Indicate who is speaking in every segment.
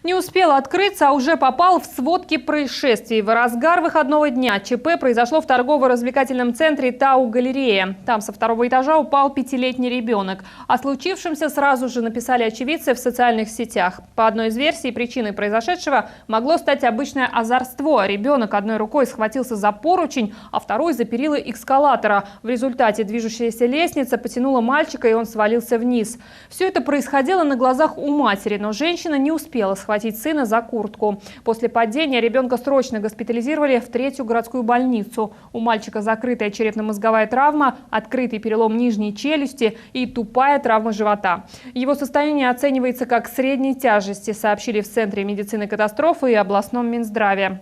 Speaker 1: Не успел открыться, а уже попал в сводки происшествий. В разгар выходного дня ЧП произошло в торгово-развлекательном центре «Тау-галерея». Там со второго этажа упал 5-летний ребенок. О случившемся сразу же написали очевидцы в социальных сетях. По одной из версий, причиной произошедшего могло стать обычное озорство. Ребенок одной рукой схватился за поручень, а второй за перила эскалатора. В результате движущаяся лестница потянула мальчика, и он свалился вниз. Все это происходило на глазах у матери, но женщина не успела схватить сына за куртку. После падения ребенка срочно госпитализировали в 3-ю городскую больницу. У мальчика закрытая черепно-мозговая травма, открытый перелом нижней челюсти и тупая травма живота. Его состояние оценивается как средней тяжести, сообщили в Центре медицины катастрофы и областном Минздраве.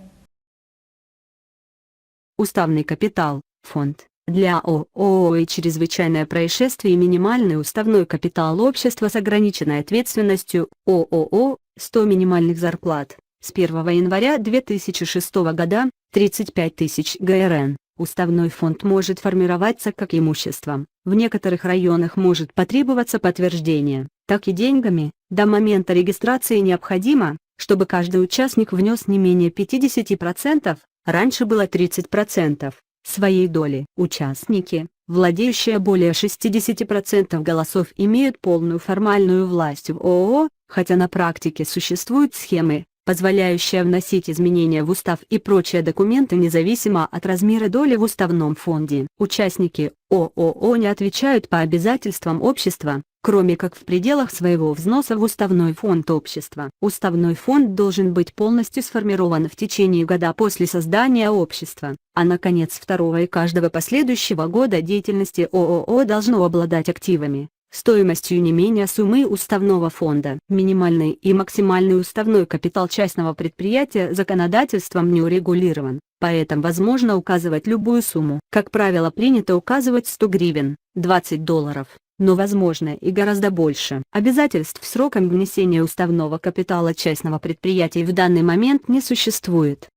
Speaker 2: Уставный капитал, фонд. Для ООО и чрезвычайное происшествие минимальный уставной капитал общества с ограниченной ответственностью ООО 100 минимальных зарплат. С 1 января 2006 года 35 тысяч ГРН. Уставной фонд может формироваться как имуществом. В некоторых районах может потребоваться подтверждение, так и деньгами. До момента регистрации необходимо, чтобы каждый участник внес не менее 50%, раньше было 30%. Своей доли. Участники, владеющие более 60% голосов, имеют полную формальную власть в ООО, хотя на практике существуют схемы, позволяющие вносить изменения в устав и прочие документы независимо от размера доли в уставном фонде. Участники ООО не отвечают по обязательствам общества, кроме как в пределах своего взноса в уставной фонд общества. Уставной фонд должен быть полностью сформирован в течение года после создания общества, а на конец второго и каждого последующего года деятельности ООО должно обладать активами стоимостью не менее суммы уставного фонда. Минимальный и максимальный уставной капитал частного предприятия законодательством не урегулирован, поэтому возможно указывать любую сумму. Как правило, принято указывать 100 гривен, $20. Но возможно и гораздо больше. Обязательств сроком внесения уставного капитала частного предприятия в данный момент не существует.